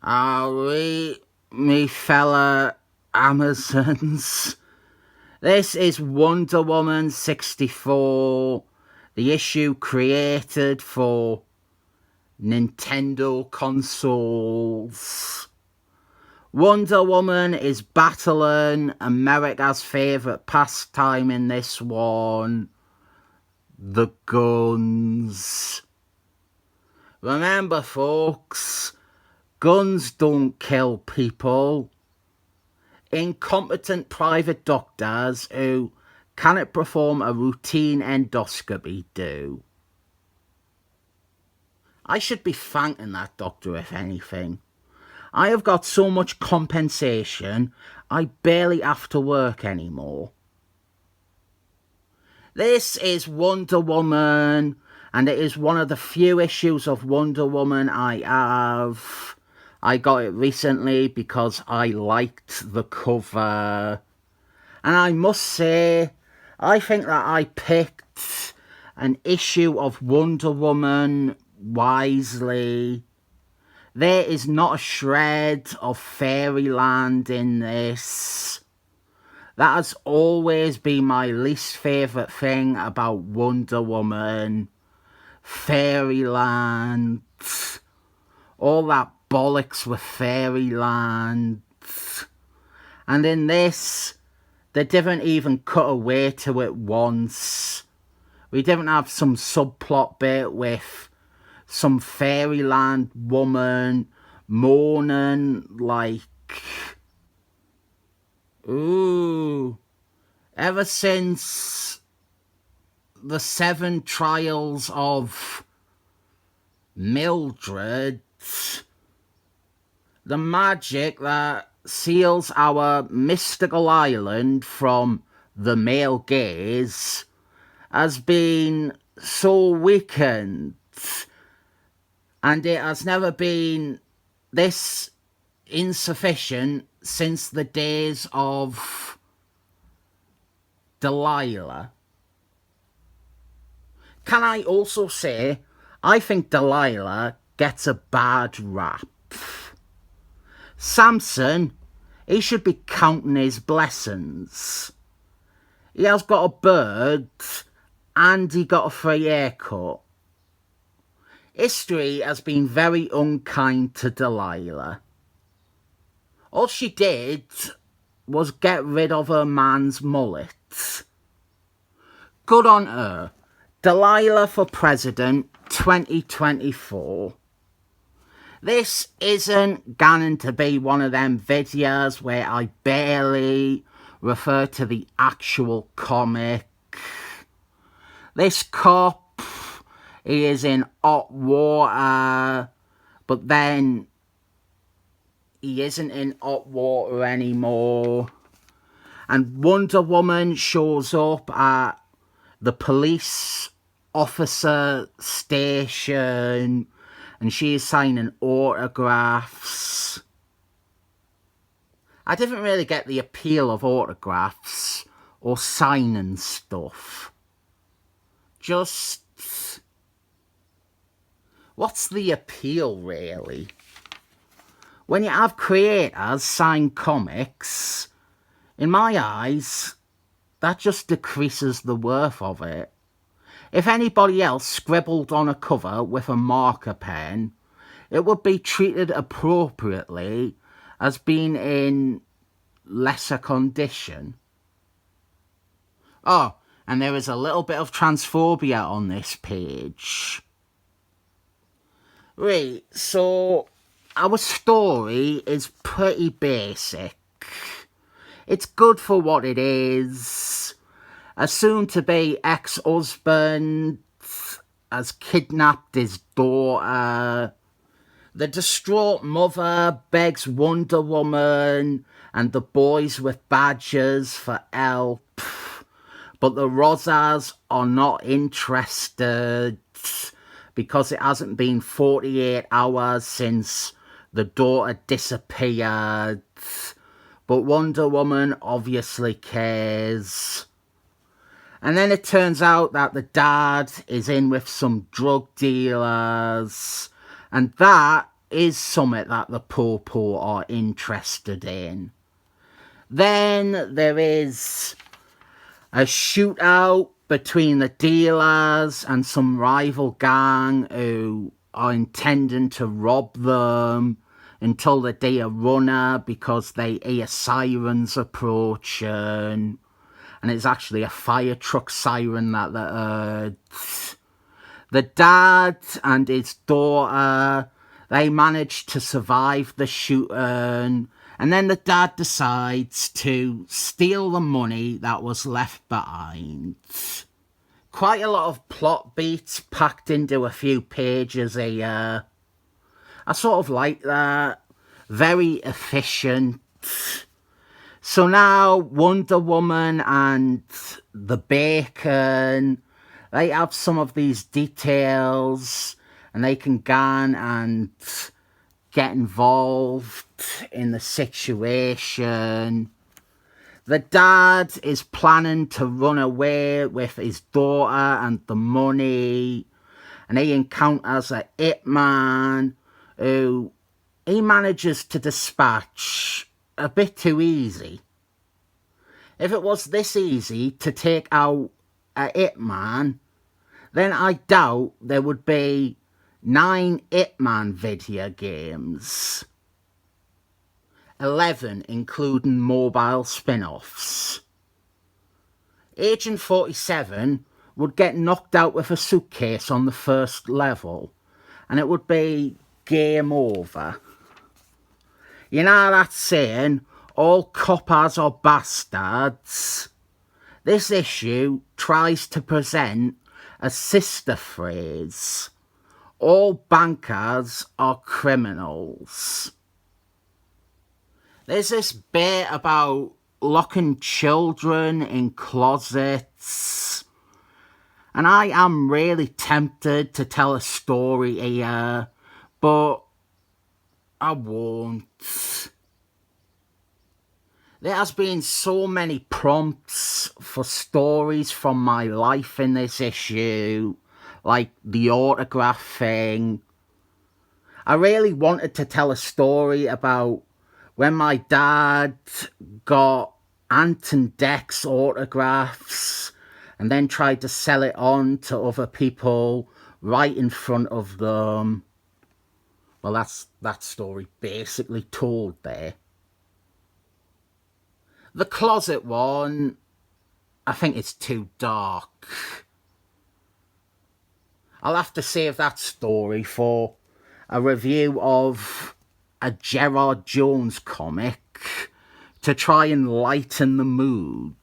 Howdy, me fella Amazons. This is Wonder Woman 64, the issue created for Nintendo consoles. Wonder Woman is battling America's favourite pastime in this one, the guns. Remember, folks, guns don't kill people. Incompetent private doctors who cannot perform a routine endoscopy do. I should be thanking that doctor, if anything. I have got so much compensation, I barely have to work anymore. This is Wonder Woman, and it is one of the few issues of Wonder Woman I have. I got it recently because I liked the cover. And I must say, I think that I picked an issue of Wonder Woman wisely. There is not a shred of fairyland in this. That has always been my least favourite thing about Wonder Woman. Fairyland. All that bollocks with fairyland. And in this, they didn't even cut away to it once. We didn't have some subplot bit with some fairyland woman moaning like, ooh, ever since the 7 trials of Mildred, the magic that seals our mystical island from the male gaze has been so weakened, and it has never been this insufficient since the days of Delilah. Can I also say, I think Delilah gets a bad rap. Samson, he should be counting his blessings. He has got a bird and he got a free haircut. History has been very unkind to Delilah. All she did was get rid of her man's mullet. Good on her. Delilah for President 2024. This isn't going to be one of them videos where I barely refer to the actual comic. This cop, he is in hot water, but then he isn't in hot water anymore. And Wonder Woman shows up at the police officer station, and she is signing autographs. I didn't really get the appeal of autographs or signing stuff. Just, what's the appeal, really? When you have creators sign comics, in my eyes, that just decreases the worth of it. If anybody else scribbled on a cover with a marker pen, it would be treated appropriately as being in lesser condition. Oh, and there is a little bit of transphobia on this page. Right, so our story is pretty basic. It's good for what it is. A soon-to-be ex-husband has kidnapped his daughter. The distraught mother begs Wonder Woman and the boys with badges for help, but the Rosas are not interested because it hasn't been 48 hours since the daughter disappeared. But Wonder Woman obviously cares. And then it turns out that the dad is in with some drug dealers, and that is something that the poor are interested in. Then there is a shootout between the dealers and some rival gang who are intending to rob them until the day of runner because they hear sirens approaching. And it's actually a fire truck siren that they heard. The dad and his daughter, they manage to survive the shooting. And then the dad decides to steal the money that was left behind. Quite a lot of plot beats packed into a few pages here. I sort of like that. Very efficient. So now Wonder Woman and the Bacon, they have some of these details and they can go and get involved in the situation. The dad is planning to run away with his daughter and the money, and he encounters a hitman who he manages to dispatch a bit too easy. If it was this easy to take out a hitman, then I doubt there would be 9 Hitman video games. 11 including mobile spin-offs. Agent 47 would get knocked out with a suitcase on the first level, and it would be game over. You know that saying, all coppers are bastards? This issue tries to present a sister phrase. All bankers are criminals. There's this bit about locking children in closets. And I am really tempted to tell a story here, but I won't. There has been so many prompts for stories from my life in this issue, like the autograph thing. I really wanted to tell a story about when my dad got Ant and Dec's autographs and then tried to sell it on to other people right in front of them. Well, that's that story basically told there. The closet one, I think it's too dark. I'll have to save that story for a review of a Gerard Jones comic to try and lighten the mood.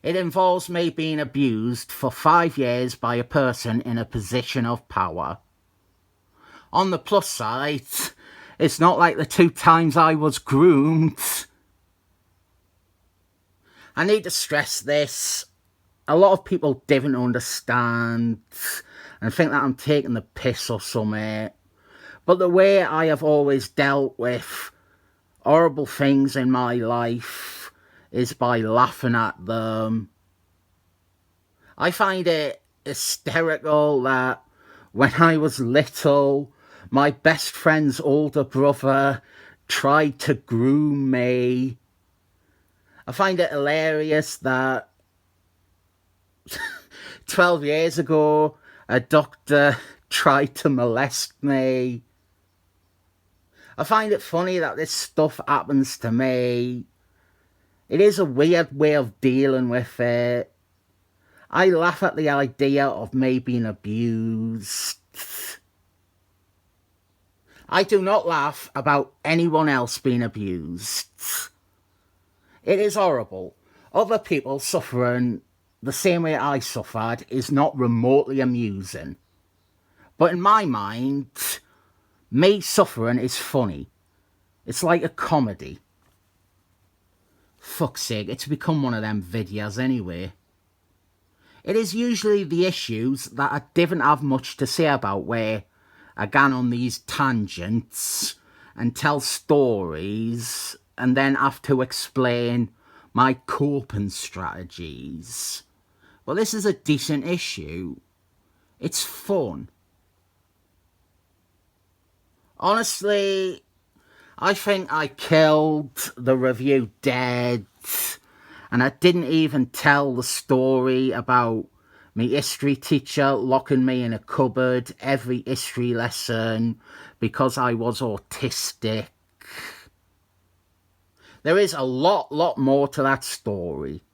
It involves me being abused for 5 years by a person in a position of power. On the plus side, it's not like the 2 times I was groomed. I need to stress this. A lot of people didn't understand and think that I'm taking the piss or something. But the way I have always dealt with horrible things in my life is by laughing at them. I find it hysterical that when I was little, my best friend's older brother tried to groom me. I find it hilarious that 12 years ago, a doctor tried to molest me. I find it funny that this stuff happens to me. It is a weird way of dealing with it. I laugh at the idea of me being abused. I do not laugh about anyone else being abused. It is horrible. Other people suffering the same way I suffered is not remotely amusing. But in my mind, me suffering is funny. It's like a comedy. Fuck's sake, it's become one of them videos anyway. It is usually the issues that I didn't have much to say about where I go on these tangents and tell stories and then have to explain my coping strategies. Well, this is a decent issue. It's fun. Honestly, I think I killed the review dead, and I didn't even tell the story about my history teacher locking me in a cupboard every history lesson because I was autistic. There is a lot more to that story.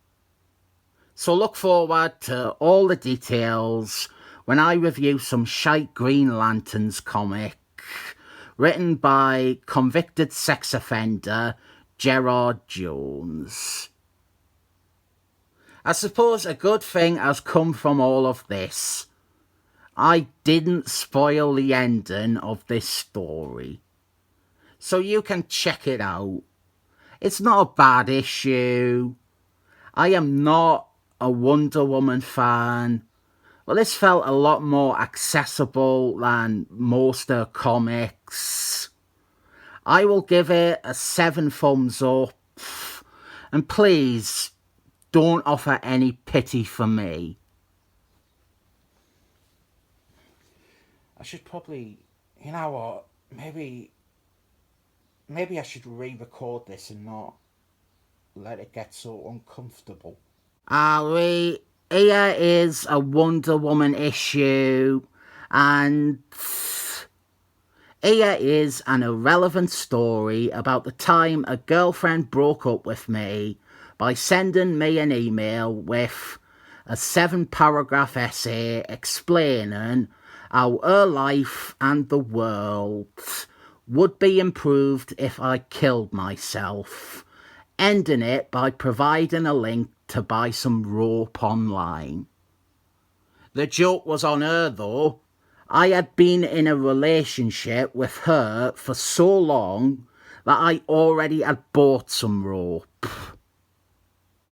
So look forward to all the details when I review some shite Green Lanterns comic written by convicted sex offender Gerard Jones. I suppose a good thing has come from all of this. I didn't spoil the ending of this story, so you can check it out. It's not a bad issue. I am not a Wonder Woman fan. Well, this felt a lot more accessible than most of her comics. I will give it a 7 thumbs up. And please, don't offer any pity for me. I should probably, you know what, maybe I should re-record this and not let it get so uncomfortable. Here is a Wonder Woman issue, and here is an irrelevant story about the time a girlfriend broke up with me by sending me an email with a 7-paragraph essay explaining how her life and the world would be improved if I killed myself, ending it by providing a link to buy some rope online. The joke was on her though. I had been in a relationship with her for so long that I already had bought some rope.